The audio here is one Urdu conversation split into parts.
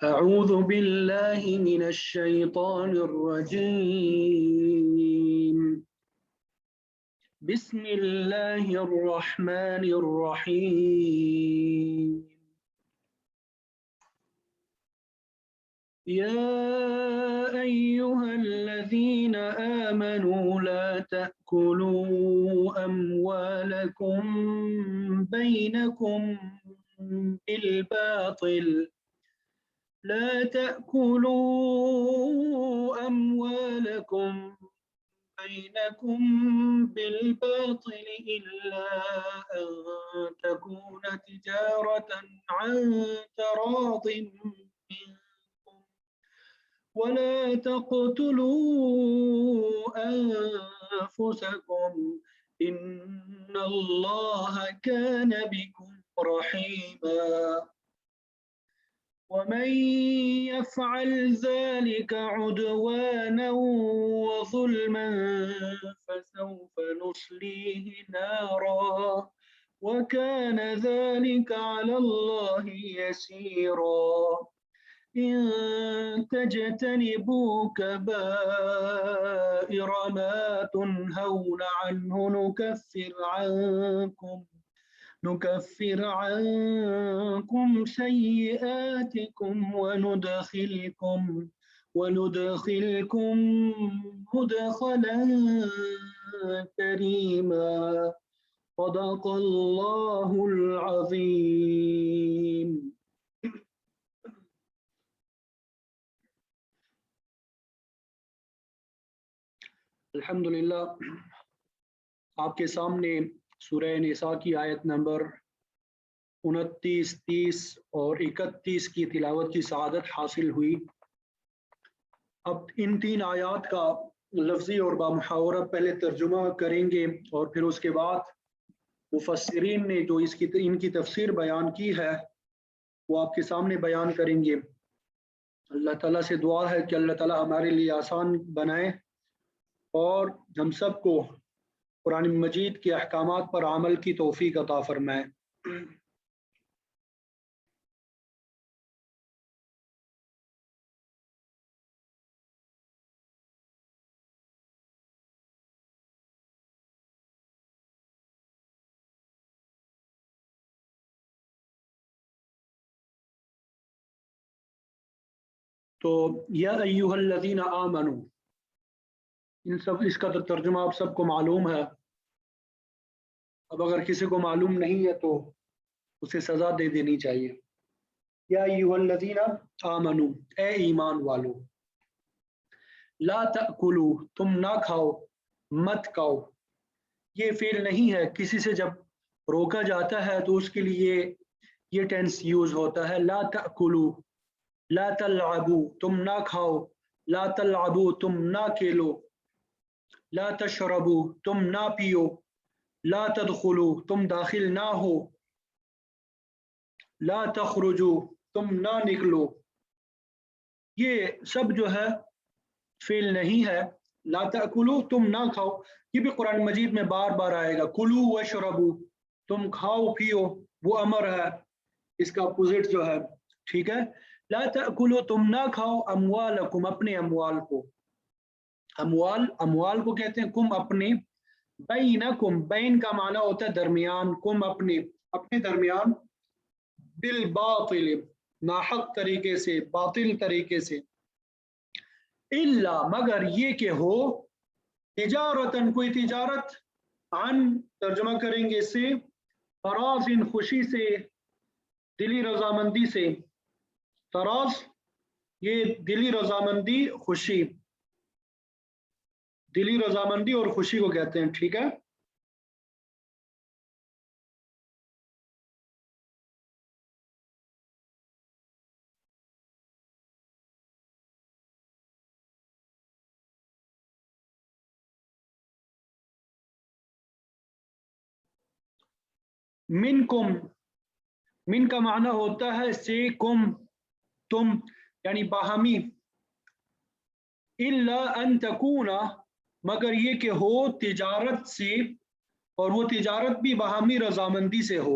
أعوذ بالله من الشيطان الرجيم. بسم الله الرحمن الرحيم. يا أيها الذين آمنوا لا تأكلوا أموالكم بينكم بالباطل لا تأكلوا أموالكم بينكم بالباطل إلا أن تكون تجارة عن تراض منكم ولا تقتلوا أنفسكم إن الله كان بكم رحيما ومن يفعل ذلك عدوانا وظلما فسوف نصليه نارا وكان ذلك على الله يسيرا إن تجتنبوا كبائر ما تنهون عنه نكفر عنكم سيئاتكم وندخلكم مدخلا كريما صدق الله العظيم. الحمدللہ آپ کے سامنے سورہ نساء کی آیت نمبر 29, 30 اور 31 کی تلاوت کی سعادت حاصل ہوئی. اب ان 3 آیات کا لفظی اور بامحاورہ پہلے ترجمہ کریں گے اور پھر اس کے بعد مفسرین نے جو ان کی تفسیر بیان کی ہے وہ آپ کے سامنے بیان کریں گے. اللہ تعالیٰ سے دعا ہے کہ اللہ تعالیٰ ہمارے لیے آسان بنائے اور ہم سب کو قرآن مجید کے احکامات پر عمل کی توفیق عطا فرمائے. تو یا ایھا الذین آمنوا، اس کا ترجمہ آپ سب کو معلوم ہے. اب اگر کسی کو معلوم نہیں ہے تو اسے سزا دے دینی چاہیے. یا ایھا الذین آمنوا، اے ایمان والو، لا تأکلوا، تم نہ کھاؤ، مت کھاؤ. یہ فعل نہیں ہے، کسی سے جب روکا جاتا ہے تو اس کے لیے یہ ٹینس یوز ہوتا ہے. لا تأکلوا، لا تلعبوا، تم نہ کھاؤ، لا تلعبوا، تم نہ کھیلو، لا تشربوا، تم نہ پیو، لا تدخلوا، تم داخل نہ ہو، لا تخرجوا، تم نہ نکلو. یہ سب جو ہے فعل نہیں ہے. لا تأکلوا، تم نہ کھاؤ، یہ بھی قرآن مجید میں بار بار آئے گا. کلوا واشربوا، تم کھاؤ پیو، وہ امر ہے، اس کا اپوزٹ جو ہے. ٹھیک ہے. لا تأکلوا، تم نہ کھاؤ، اموالکم، اپنے اموال کو. اموال کو کہتے ہیں کم، اپنے. بینکم، بین کا معنی ہوتا ہے درمیان، کم اپنے درمیان. بالباطل، ناحق طریقے سے، باطل طریقے سے. الا، مگر یہ کہ ہو، تجارتن، کوئی تجارت، عن ترجمہ کریں گے اس سے، فراز، خوشی سے، دلی رضامندی سے. فراز یہ دلی رضامندی، خوشی، دلی رضامندی اور خوشی کو کہتے ہیں. ٹھیک ہے. منکم، من کا معنی ہوتا ہے سے، کم، تم، یعنی باہمی. الا ان تکون، مگر یہ کہ ہو تجارت سے، اور وہ تجارت بھی باہمی رضامندی سے ہو.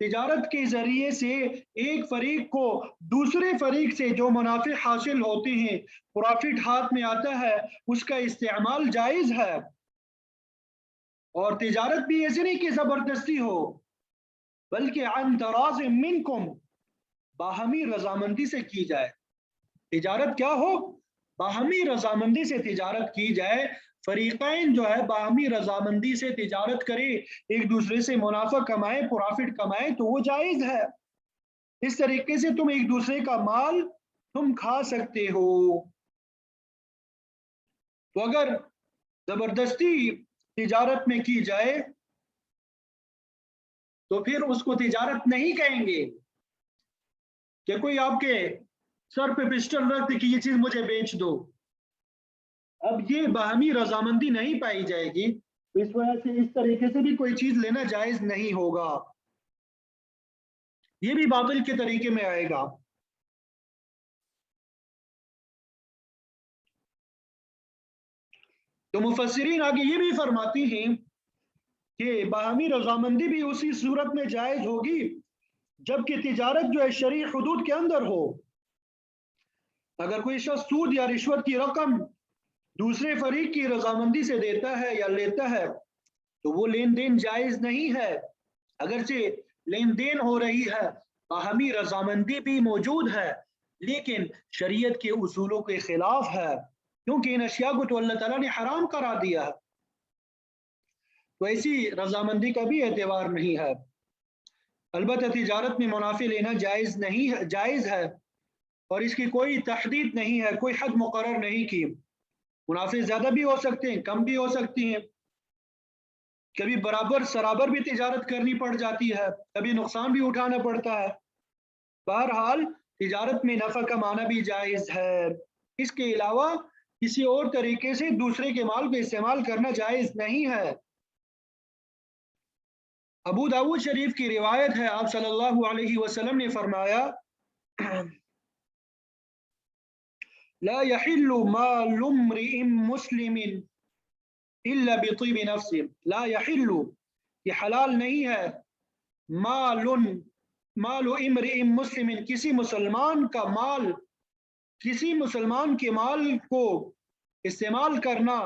تجارت کے ذریعے سے ایک فریق کو دوسرے فریق سے جو منافع حاصل ہوتے ہیں، پروفٹ ہاتھ میں آتا ہے، اس کا استعمال جائز ہے۔ اور تجارت بھی ایسے نہیں کہ زبردستی ہو، بلکہ عن تراض منکم، باہمی رضامندی سے کی جائے۔ تجارت کیا ہو؟ باہمی رضامندی سے تجارت کی جائے، فریقین جو ہے باہمی رضامندی سے تجارت کرے، ایک دوسرے سے منافع کمائے، پروفٹ کمائے، تو وہ جائز ہے۔ اس طریقے سے تم ایک دوسرے کا مال تم کھا سکتے ہو۔ تو اگر زبردستی تجارت میں کی جائے تو پھر اس کو تجارت نہیں کہیں گے، کہ کوئی آپ کے سر پہ پسٹل رکھ دے کہ یہ چیز مجھے بیچ دو، اب یہ باہمی رضامندی نہیں پائی جائے گی، اس وجہ سے اس طریقے سے بھی کوئی چیز لینا جائز نہیں ہوگا، یہ بھی باطل کے طریقے میں آئے گا۔ تو مفسرین آگے یہ بھی فرماتی ہیں کہ باہمی رضامندی بھی اسی صورت میں جائز ہوگی جبکہ تجارت جو ہے شرعی حدود کے اندر ہو۔ اگر کوئی شخص سود یا رشوت کی رقم دوسرے فریق کی رضامندی سے دیتا ہے یا لیتا ہے تو وہ لین دین جائز نہیں ہے، اگرچہ لین دین ہو رہی ہے، باہمی رضامندی بھی موجود ہے، لیکن شریعت کے اصولوں کے خلاف ہے، کیونکہ ان اشیاء کو تو اللہ تعالیٰ نے حرام کرا دیا ہے، تو ایسی رضامندی کا بھی اعتبار نہیں ہے۔ البتہ تجارت میں منافع لینا جائز ہے، اور اس کی کوئی تحدید نہیں ہے، کوئی حد مقرر نہیں کی، منافع زیادہ بھی ہو سکتے ہیں، کم بھی ہو سکتی ہیں، کبھی برابر سرابر بھی تجارت کرنی پڑ جاتی ہے، کبھی نقصان بھی اٹھانا پڑتا ہے۔ بہرحال تجارت میں نفع کمانا بھی جائز ہے، اس کے علاوہ کسی اور طریقے سے دوسرے کے مال کو استعمال کرنا جائز نہیں ہے۔ ابو داؤد شریف کی روایت ہے، آپ صلی اللہ علیہ وسلم نے فرمایا لا يحل مال امرئ مسلم الا بطيب نفس، لا يحل، یہ حلال نہیں ہے، مال امرئ مسلم، کسی مسلمان کا مال، کسی مسلمان کے مال کو استعمال کرنا،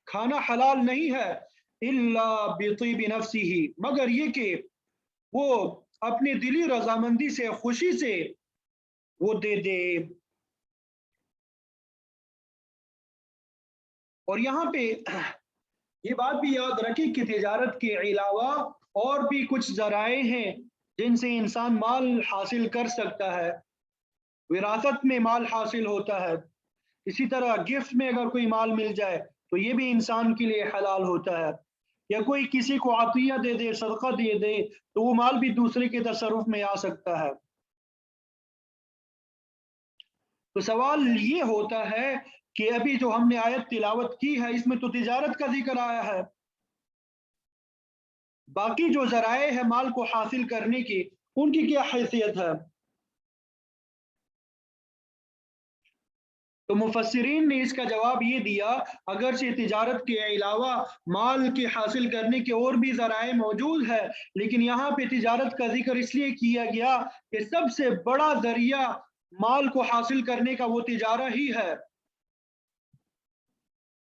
کھانا حلال نہیں ہے، الا بطیب نفسہ، مگر یہ کہ وہ اپنی دلی رضامندی سے، خوشی سے وہ دے دے۔ اور یہاں پہ یہ بات بھی یاد رکھیں کہ تجارت کے علاوہ اور بھی کچھ ذرائع ہیں جن سے انسان مال حاصل کر سکتا ہے، وراثت میں مال حاصل ہوتا ہے، اسی طرح گفٹ میں اگر کوئی مال مل جائے تو یہ بھی انسان کے لیے حلال ہوتا ہے، یا کوئی کسی کو عطیہ دے دے، صدقہ دے دے، تو وہ مال بھی دوسرے کے تصرف میں آ سکتا ہے۔ تو سوال یہ ہوتا ہے کہ ابھی جو ہم نے آیت تلاوت کی ہے اس میں تو تجارت کا ذکر آیا ہے، باقی جو ذرائع ہے مال کو حاصل کرنے کی، ان کی کیا حیثیت ہے؟ تو مفسرین نے اس کا جواب یہ دیا، اگرچہ تجارت کے علاوہ مال کے حاصل کرنے کے اور بھی ذرائع موجود ہے، لیکن یہاں پہ تجارت کا ذکر اس لیے کیا گیا کہ سب سے بڑا ذریعہ مال کو حاصل کرنے کا وہ تجارت ہی ہے،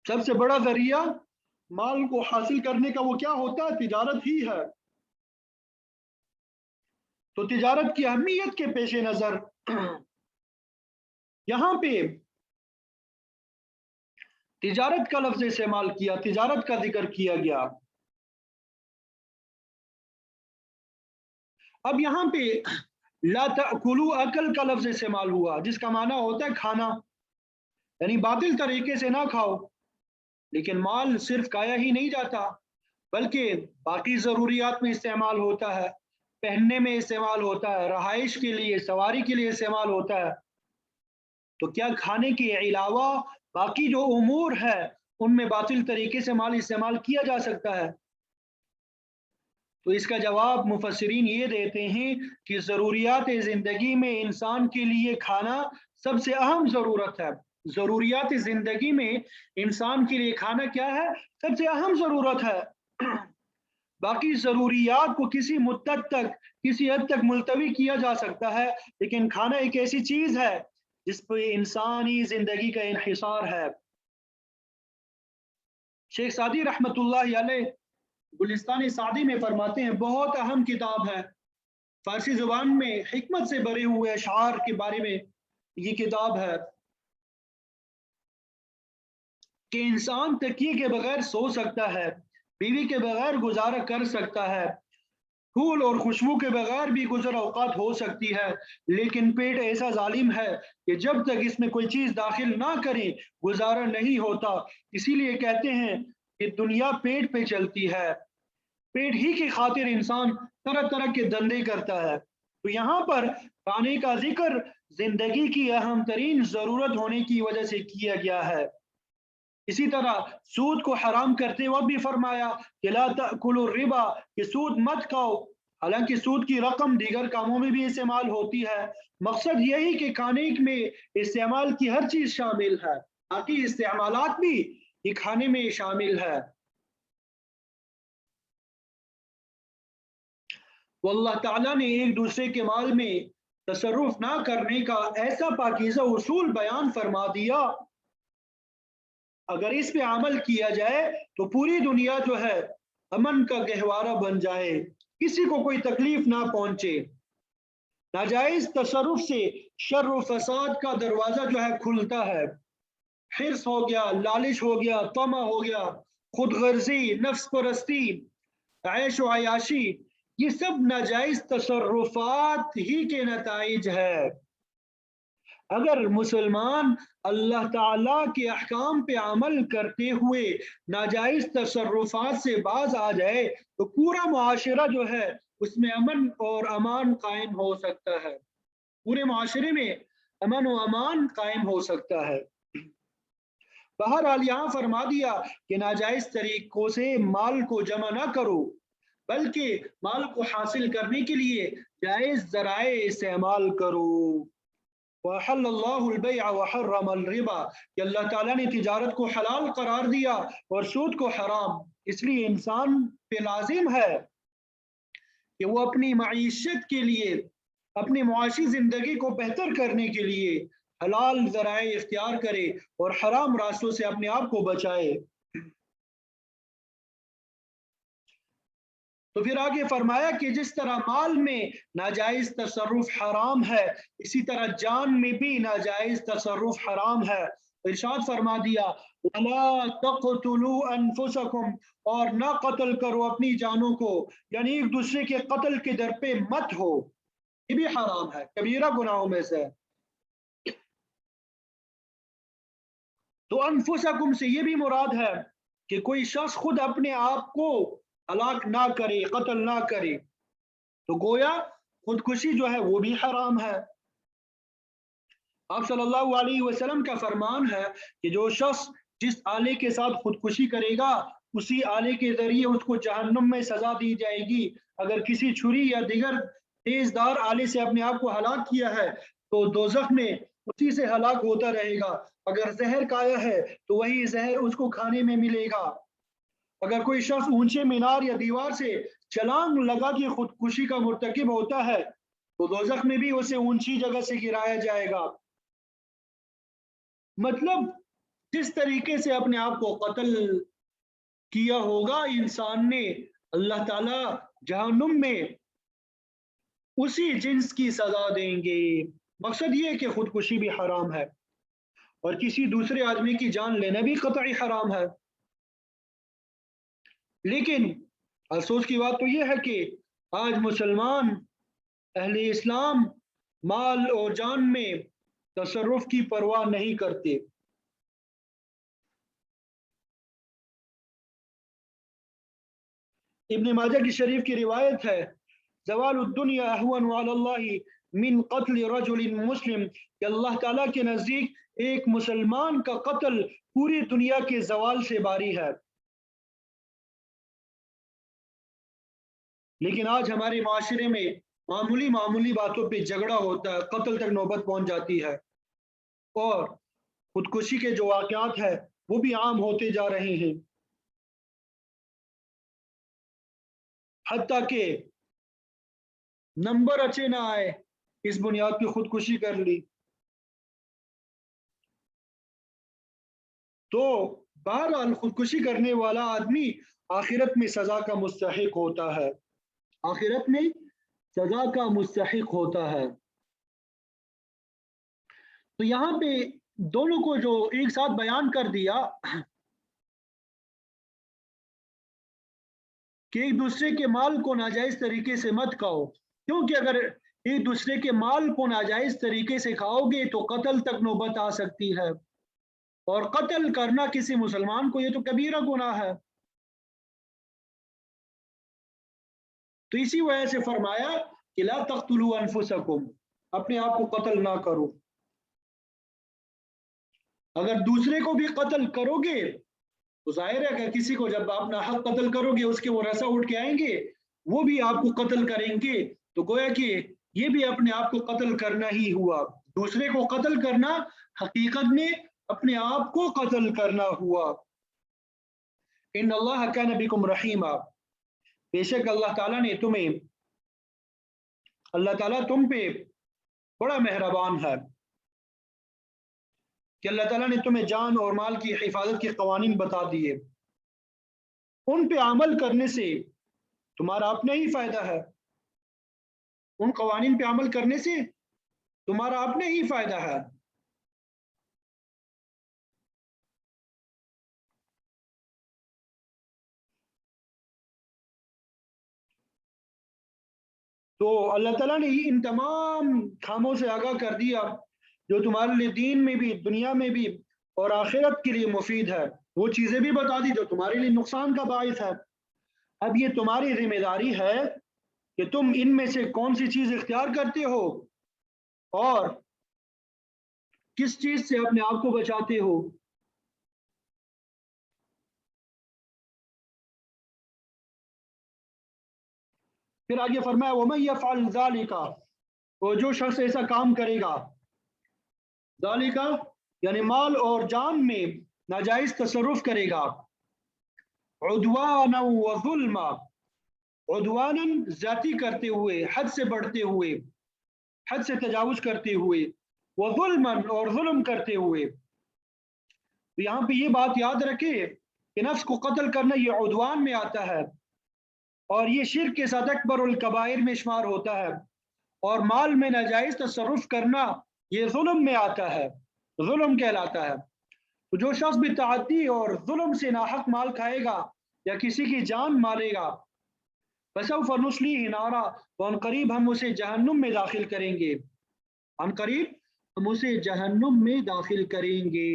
سب سے بڑا ذریعہ مال کو حاصل کرنے کا وہ کیا ہوتا ہے؟ تجارت ہی ہے۔ تو تجارت کی اہمیت کے پیش نظر یہاں پہ تجارت کا لفظ استعمال کیا، تجارت کا ذکر کیا گیا۔ اب یہاں پہ لا تأکلوا، اکل کا لفظ استعمال ہوا جس کا معنی ہوتا ہے کھانا، یعنی باطل طریقے سے نہ کھاؤ، لیکن مال صرف کھایا ہی نہیں جاتا بلکہ باقی ضروریات میں استعمال ہوتا ہے، پہننے میں استعمال ہوتا ہے، رہائش کے لیے، سواری کے لیے استعمال ہوتا ہے، تو کیا کھانے کے علاوہ باقی جو امور ہے ان میں باطل طریقے سے مال استعمال کیا جا سکتا ہے؟ تو اس کا جواب مفسرین یہ دیتے ہیں کہ ضروریات زندگی میں انسان کے لیے کھانا سب سے اہم ضرورت ہے، ضروریات زندگی میں انسان کے لیے کھانا کیا ہے؟ سب سے اہم ضرورت ہے۔ باقی ضروریات کو کسی مدت تک کسی حد تک ملتوی کیا جا سکتا ہے، لیکن کھانا ایک ایسی چیز ہے جس پہ انسانی زندگی کا انحصار ہے۔ شیخ سعدی رحمت اللہ علیہ گلستان سعدی میں فرماتے ہیں، بہت اہم کتاب ہے، فارسی زبان میں حکمت سے بھرے ہوئے اشعار کے بارے میں یہ کتاب ہے کہ انسان تکیے کے بغیر سو سکتا ہے، بیوی کے بغیر گزارا کر سکتا ہے، پھول اور خوشبو کے بغیر بھی گزر اوقات ہو سکتی ہے، لیکن پیٹ ایسا ظالم ہے کہ جب تک اس میں کوئی چیز داخل نہ کرے گزارا نہیں ہوتا۔ اسی لیے کہتے ہیں کہ دنیا پیٹ پہ چلتی ہے، پیٹ ہی کی خاطر انسان طرح طرح کے دندے کرتا ہے۔ تو یہاں پر کھانے کا ذکر زندگی کی اہم ترین ضرورت ہونے کی وجہ سے کیا گیا ہے۔ اسی طرح سود کو حرام کرتے وقت بھی فرمایا کہ لا تأکلوا الربا، کہ سود مت کھاؤ، حالانکہ سود کی رقم دیگر کاموں میں بھی استعمال ہوتی ہے۔ مقصد یہی کہ کھانے میں استعمال کی ہر چیز شامل ہے، باقی استعمالات بھی یہ کھانے میں شامل ہے۔ واللہ تعالیٰ نے ایک دوسرے کے مال میں تصرف نہ کرنے کا ایسا پاکیزہ اصول بیان فرما دیا، اگر اس پہ عمل کیا جائے تو پوری دنیا جو ہے امن کا گہوارہ بن جائے، کسی کو کوئی تکلیف نہ پہنچے۔ ناجائز تصرف سے شر و فساد کا دروازہ جو ہے کھلتا ہے، حرص ہو گیا، لالچ ہو گیا، طمع ہو گیا، خود غرضی، نفس پرستی، عیش و عیاشی، یہ سب ناجائز تصرفات ہی کے نتائج ہے۔ اگر مسلمان اللہ تعالیٰ کے احکام پہ عمل کرتے ہوئے ناجائز تصرفات سے باز آ جائے تو پورا معاشرہ جو ہے اس میں امن اور امان قائم ہو سکتا ہے، پورے معاشرے میں امن و امان قائم ہو سکتا ہے۔ بہرحال یہاں فرما دیا کہ ناجائز طریقوں سے مال کو جمع نہ کرو، بلکہ مال کو حاصل کرنے کے لیے جائز ذرائع استعمال کرو۔ وَأَحَلَّ اللَّهُ الْبَيْعَ وَحَرَّمَ الرِّبَا، کہ اللہ تعالیٰ نے تجارت کو حلال قرار دیا اور سود کو حرام۔ اس لیے انسان پہ لازم ہے کہ وہ اپنی معیشت کے لیے، اپنی معاشی زندگی کو بہتر کرنے کے لیے حلال ذرائع اختیار کرے اور حرام راستوں سے اپنے آپ کو بچائے۔ تو پھر آگے فرمایا کہ جس طرح مال میں ناجائز تصرف حرام ہے، اسی طرح جان میں بھی ناجائز تصرف حرام ہے۔ ارشاد فرما دیا وَلَا تَقْتُلُوا أَنفُسَكُمْ، اور نہ قتل کرو اپنی جانوں کو، یعنی ایک دوسرے کے قتل کے در پہ مت ہو، یہ بھی حرام ہے، کبیرہ گناہوں میں سے۔ تو انفسکم سے یہ بھی مراد ہے کہ کوئی شخص خود اپنے آپ کو ہلاک نہ کرے، قتل نہ کرے، تو گویا خودکشی جو ہے وہ بھی حرام ہے۔ آپ صلی اللہ علیہ وسلم کا فرمان ہے کہ جو شخص جس آلے کے ساتھ خودکشی کرے گا اسی آلے کے ذریعے اس کو جہنم میں سزا دی جائے گی۔ اگر کسی چھری یا دیگر تیز دار آلے سے اپنے آپ کو ہلاک کیا ہے تو دوزخ میں اسی سے ہلاک ہوتا رہے گا۔ اگر زہر کھایا ہے تو وہی زہر اس کو کھانے میں ملے گا۔ اگر کوئی شخص اونچے مینار یا دیوار سے چھلانگ لگا کے خودکشی کا مرتکب ہوتا ہے تو دوزخ میں بھی اسے اونچی جگہ سے گرایا جائے گا۔ مطلب جس طریقے سے اپنے آپ کو قتل کیا ہوگا انسان نے، اللہ تعالی جہنم میں اسی جنس کی سزا دیں گے۔ مقصد یہ ہے کہ خودکشی بھی حرام ہے اور کسی دوسرے آدمی کی جان لینا بھی قطعی حرام ہے۔ لیکن افسوس کی بات تو یہ ہے کہ آج مسلمان اہل اسلام مال اور جان میں تصرف کی پرواہ نہیں کرتے۔ ابن ماجہ کی شریف کی روایت ہے زوال الدنیا اہون علی اللہ من قتل رجل مسلم، کہ اللہ تعالیٰ کے نزدیک ایک مسلمان کا قتل پوری دنیا کے زوال سے باری ہے۔ لیکن آج ہمارے معاشرے میں معمولی باتوں پہ جھگڑا ہوتا ہے، قتل تک نوبت پہنچ جاتی ہے، اور خودکشی کے جو واقعات ہیں وہ بھی عام ہوتے جا رہے ہیں۔ حتیٰ کہ نمبر اچھے نہ آئے اس بنیاد پہ خودکشی کر لی. تو بہرحال خودکشی کرنے والا آدمی آخرت میں سزا کا مستحق ہوتا ہے، آخرت میں سزا کا مستحق ہوتا ہے. تو یہاں پہ دونوں کو جو ایک ساتھ بیان کر دیا کہ ایک دوسرے کے مال کو ناجائز طریقے سے مت کھاؤ، کیونکہ اگر ایک دوسرے کے مال کو ناجائز طریقے سے کھاؤ گے تو قتل تک نوبت آ سکتی ہے، اور قتل کرنا کسی مسلمان کو یہ تو کبیرہ گناہ ہے. تو اسی وجہ سے فرمایا کہ لا تقتلوا انفسکم، اپنے آپ کو قتل نہ کرو. اگر دوسرے کو بھی قتل کرو گے تو ظاہر ہے کہ کسی کو جب آپ ناحق قتل کرو گے اس کے وہ رسا اٹھ کے آئیں گے، وہ بھی آپ کو قتل کریں گے، تو گویا کہ یہ بھی اپنے آپ کو قتل کرنا ہی ہوا. دوسرے کو قتل کرنا حقیقت میں اپنے آپ کو قتل کرنا ہوا. ان اللہ کان بکم رحیما، بے شک اللہ تعالیٰ نے اللہ تعالیٰ تم پہ بڑا مہربان ہے کہ اللہ تعالیٰ نے تمہیں جان اور مال کی حفاظت کے قوانین بتا دیے، ان پہ عمل کرنے سے تمہارا اپنا ہی فائدہ ہے، ان قوانین پہ عمل کرنے سے تمہارا اپنا ہی فائدہ ہے. تو اللہ تعالیٰ نے ان تمام کاموں سے آگاہ کر دیا جو تمہارے لیے دین میں بھی دنیا میں بھی اور آخرت کے لیے مفید ہے، وہ چیزیں بھی بتا دی جو تمہارے لیے نقصان کا باعث ہے. اب یہ تمہاری ذمہ داری ہے کہ تم ان میں سے کون سی چیز اختیار کرتے ہو اور کس چیز سے اپنے آپ کو بچاتے ہو. پھر آگے فرمایا وَمَن يَفْعَلْ ذَلِكَ، وہ جو شخص ایسا کام کرے گا، ذالک یعنی مال اور جان میں ناجائز تصرف کرے گا، عدوانا وظلما، عدوانا زیادتی کرتے ہوئے، حد سے بڑھتے ہوئے، حد سے تجاوز کرتے ہوئے، وظلما اور ظلم کرتے ہوئے. تو یہاں پہ یہ بات یاد رکھے کہ نفس کو قتل کرنا یہ عدوان میں آتا ہے، اور یہ شرک کے ساتھ اکبر الکبائر میں شمار ہوتا ہے، اور مال میں ناجائز تصرف کرنا یہ ظلم میں آتا ہے، ظلم کہلاتا ہے. تو جو شخص بھی تعدی اور ظلم سے ناحق مال کھائے گا یا کسی کی جان مارے گا، فسوف نصلیہ نارا، تو ان قریب ہم اسے جہنم میں داخل کریں گے، ان قریب ہم اسے جہنم میں داخل کریں گے.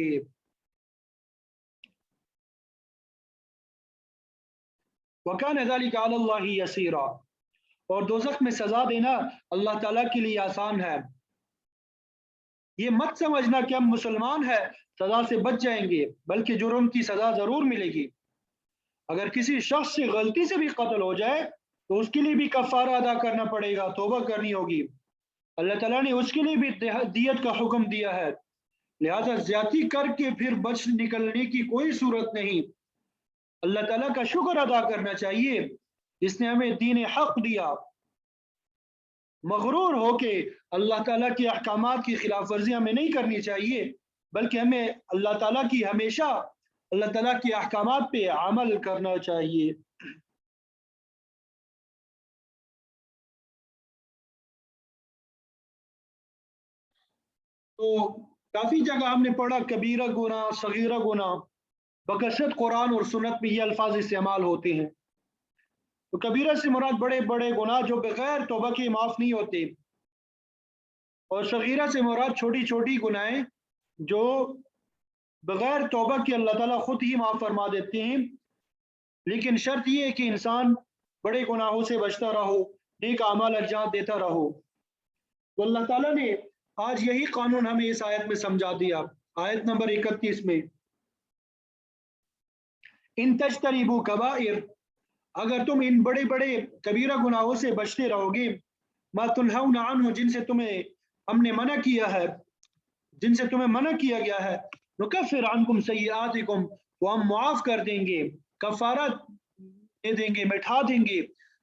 وَكَانَ ذَلِكَ عَلَى اللَّهِ يَسِيرًا، اور دوزخ میں سزا دینا اللہ تعالیٰ کے لیے آسان ہے. یہ مت سمجھنا کہ ہم مسلمان ہیں سزا سے بچ جائیں گے، بلکہ جرم کی سزا ضرور ملے گی. اگر کسی شخص سے غلطی سے بھی قتل ہو جائے تو اس کے لیے بھی کفارہ ادا کرنا پڑے گا، توبہ کرنی ہوگی. اللہ تعالیٰ نے اس کے لیے بھی دیت کا حکم دیا ہے، لہذا زیادتی کر کے پھر بچ نکلنے کی کوئی صورت نہیں. اللہ تعالیٰ کا شکر ادا کرنا چاہیے جس نے ہمیں دین حق دیا. مغرور ہو کے اللہ تعالیٰ کے احکامات کی خلاف ورزی ہمیں نہیں کرنی چاہیے، بلکہ ہمیں اللہ تعالیٰ کی ہمیشہ اللہ تعالیٰ کے احکامات پہ عمل کرنا چاہیے. تو کافی جگہ ہم نے پڑھا کبیرہ گناہ، صغیرہ گناہ، بکثرت قرآن اور سنت میں یہ الفاظ استعمال ہوتے ہیں. تو کبیرہ سے مراد بڑے بڑے گناہ جو بغیر توبہ کے معاف نہیں ہوتے، اور صغیرہ سے مراد چھوٹی چھوٹی گناہیں جو بغیر توبہ کے اللہ تعالیٰ خود ہی معاف فرما دیتے ہیں. لیکن شرط یہ ہے کہ انسان بڑے گناہوں سے بچتا رہو، نیک اعمال انجام دیتا رہو. تو اللہ تعالیٰ نے آج یہی قانون ہمیں اس آیت میں سمجھا دیا، آیت نمبر 31 میں، ان تجتنبوا کبائر، اگر تم ان بڑے بڑے کبیرہ گناہوں سے بچتے رہو گے، ما تنہون عنہ، جن سے تمہیں ہم نے منع کیا ہے، جن سے تمہیں منع کیا گیا ہے، نکفر عنکم سیئاتکم، وہ ہم معاف کر دیں گے، کفارت دے دیں گے، مٹھا دیں گے،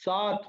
7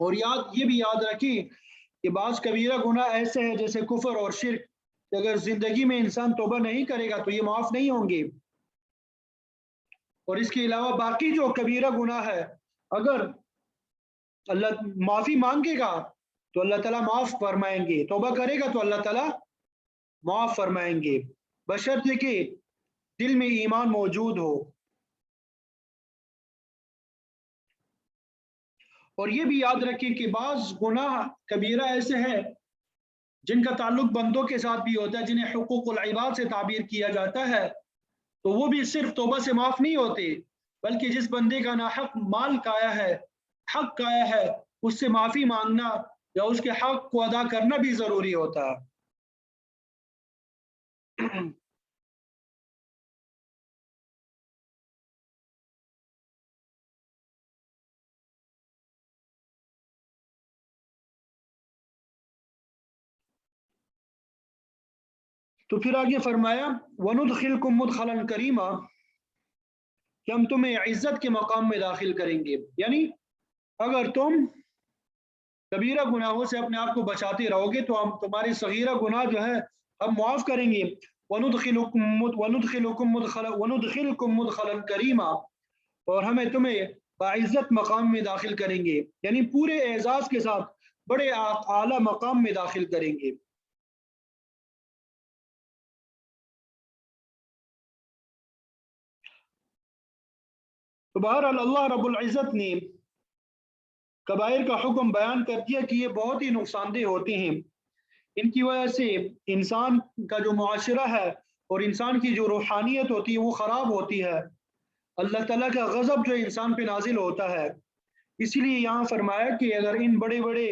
اور یہ بھی یاد رکھیں کہ بعض کبیرہ گناہ ایسے ہیں جیسے کفر اور شرک، کہ اگر زندگی میں انسان توبہ نہیں کرے گا تو یہ معاف نہیں ہوں گے۔ اور اس کے علاوہ باقی جو کبیرہ گناہ ہے، اگر اللہ معافی مانگے گا تو اللہ تعالیٰ معاف فرمائیں گے، توبہ کرے گا تو اللہ تعالیٰ معاف فرمائیں گے، بشرطے کہ دل میں ایمان موجود ہو۔ اور یہ بھی یاد رکھیں کہ بعض گناہ کبیرہ ایسے ہیں جن کا تعلق بندوں کے ساتھ بھی ہوتا ہے، جنہیں حقوق العباد سے تعبیر کیا جاتا ہے، تو وہ بھی صرف توبہ سے معاف نہیں ہوتے، بلکہ جس بندے کا ناحق مال کایا ہے، حق کایا ہے، اس سے معافی مانگنا یا اس کے حق کو ادا کرنا بھی ضروری ہوتا ہے۔ تو پھر آگے فرمایا وَنُدْخِلْكُمْ مُدْخَلًا كَرِيمًا، کہ ہم تمہیں عزت کے مقام میں داخل کریں گے، یعنی اگر تم کبیرہ گناہوں سے اپنے آپ کو بچاتے رہو گے تو ہم تمہاری صغیرہ گناہ جو ہے ہم معاف کریں گے۔ وَنُدْخِلْكُمْ مُدْخَلًا كَرِيمًا، اور ہمیں تمہیں باعزت مقام میں داخل کریں گے، یعنی پورے اعزاز کے ساتھ بڑے اعلیٰ مقام میں داخل کریں گے۔ تو بہرحال اللہ رب العزت نے کبائر کا حکم بیان کر دیا کہ یہ بہت ہی نقصان دہ ہوتے ہیں، ان کی وجہ سے انسان کا جو معاشرہ ہے اور انسان کی جو روحانیت ہوتی ہے وہ خراب ہوتی ہے، اللہ تعالیٰ کا غضب جو انسان پہ نازل ہوتا ہے۔ اسی لیے یہاں فرمایا کہ اگر ان بڑے بڑے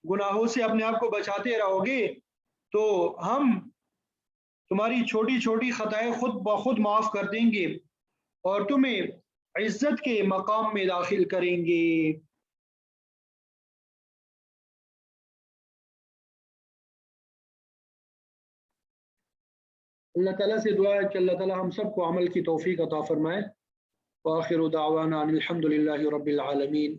گناہوں سے اپنے آپ کو بچاتے رہو گے تو ہم تمہاری چھوٹی چھوٹی خطائیں خود بخود معاف کر دیں گے اور تمہیں عزت کے مقام میں داخل کریں گے۔ اللہ تعالیٰ سے دعا ہے کہ اللہ تعالیٰ ہم سب کو عمل کی توفیق عطا فرمائے۔ وآخر دعوانا ان الحمد للہ رب العالمین۔